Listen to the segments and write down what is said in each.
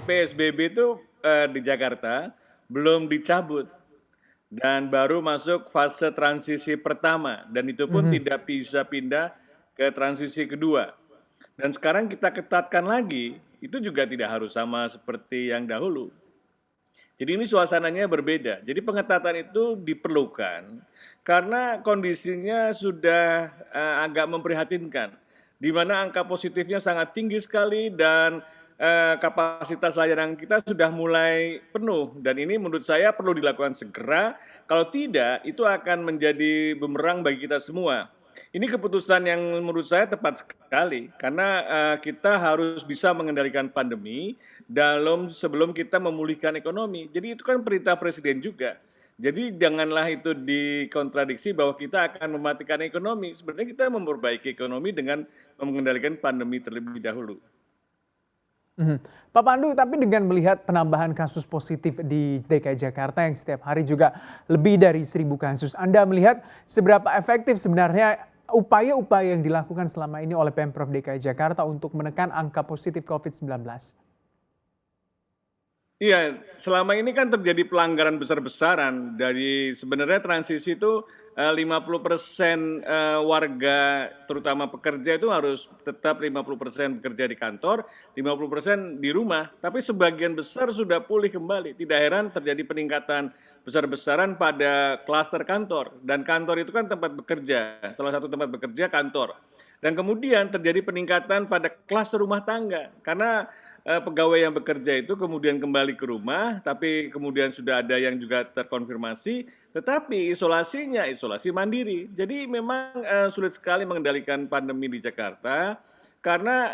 PSBB itu di Jakarta belum dicabut dan baru masuk fase transisi pertama dan itu pun Mhm. tidak bisa pindah ke transisi kedua. Dan sekarang kita ketatkan lagi, itu juga tidak harus sama seperti yang dahulu. Jadi ini suasananya berbeda. Jadi pengetatan itu diperlukan karena kondisinya sudah agak memprihatinkan, di mana angka positifnya sangat tinggi sekali dan kapasitas layanan kita sudah mulai penuh. Dan ini menurut saya perlu dilakukan segera. Kalau tidak, itu akan menjadi bumerang bagi kita semua. Ini keputusan yang menurut saya tepat sekali karena kita harus bisa mengendalikan pandemi sebelum kita memulihkan ekonomi. Jadi itu kan perintah presiden juga. Jadi janganlah itu dikontradiksi bahwa kita akan mematikan ekonomi. Sebenarnya kita memperbaiki ekonomi dengan mengendalikan pandemi terlebih dahulu. Mhm. Pak Pandu, tapi dengan melihat penambahan kasus positif di DKI Jakarta yang setiap hari juga lebih dari 1.000 kasus, Anda melihat seberapa efektif sebenarnya upaya-upaya yang dilakukan selama ini oleh Pemprov DKI Jakarta untuk menekan angka positif COVID-19? Iya, selama ini kan terjadi pelanggaran besar-besaran dari sebenarnya transisi itu 50% warga terutama pekerja itu harus tetap 50% bekerja di kantor, 50% di rumah. Tapi sebagian besar sudah pulih kembali. Tidak heran terjadi peningkatan besar-besaran pada klaster kantor. Dan kantor itu kan tempat bekerja, salah satu tempat bekerja kantor. Dan kemudian terjadi peningkatan pada klaster rumah tangga karena pegawai yang bekerja itu kemudian kembali ke rumah, tapi kemudian sudah ada yang juga terkonfirmasi, tetapi isolasinya isolasi mandiri. Jadi memang sulit sekali mengendalikan pandemi di Jakarta karena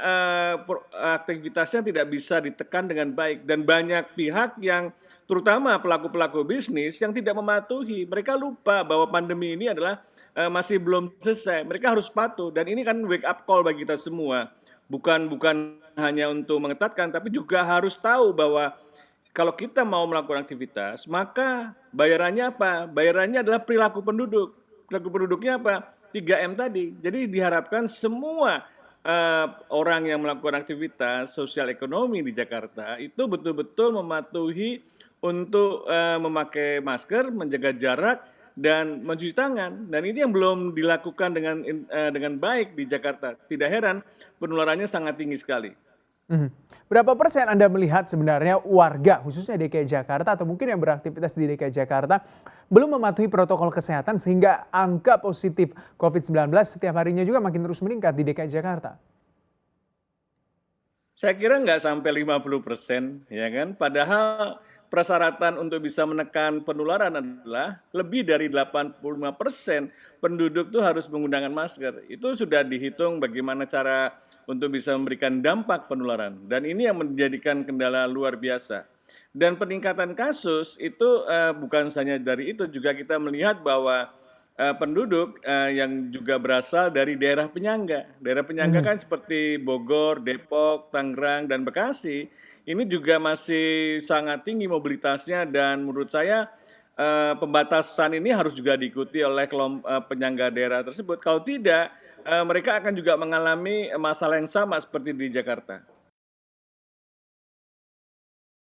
aktivitasnya tidak bisa ditekan dengan baik dan banyak pihak yang terutama pelaku-pelaku bisnis yang tidak mematuhi. Mereka lupa bahwa pandemi ini adalah masih belum selesai. Mereka harus patuh dan ini kan wake up call bagi kita semua. Bukan hanya untuk mengetatkan, tapi juga harus tahu bahwa kalau kita mau melakukan aktivitas, maka bayarannya apa? Bayarannya adalah perilaku penduduk. Perilaku penduduknya apa? 3M tadi. Jadi diharapkan semua orang yang melakukan aktivitas sosial ekonomi di Jakarta itu betul-betul mematuhi untuk memakai masker, menjaga jarak, dan mencuci tangan. Dan ini yang belum dilakukan dengan baik di Jakarta. Tidak heran penularannya sangat tinggi sekali. Mhm. Berapa persen Anda melihat sebenarnya warga, khususnya DKI Jakarta atau mungkin yang beraktivitas di DKI Jakarta, belum mematuhi protokol kesehatan sehingga angka positif COVID-19 setiap harinya juga makin terus meningkat di DKI Jakarta? Saya kira nggak sampai 50%, ya kan? Padahal persyaratan untuk bisa menekan penularan adalah lebih dari 85% penduduk tuh harus menggunakan masker. Itu sudah dihitung bagaimana cara untuk bisa memberikan dampak penularan. Dan ini yang menjadikan kendala luar biasa. Dan peningkatan kasus itu bukan hanya dari itu, juga kita melihat bahwa penduduk yang juga berasal dari daerah penyangga. Daerah penyangga Mhm. kan seperti Bogor, Depok, Tangerang, dan Bekasi. Ini juga masih sangat tinggi mobilitasnya dan menurut saya pembatasan ini harus juga diikuti oleh penyangga daerah tersebut. Kalau tidak, mereka akan juga mengalami masalah yang sama seperti di Jakarta.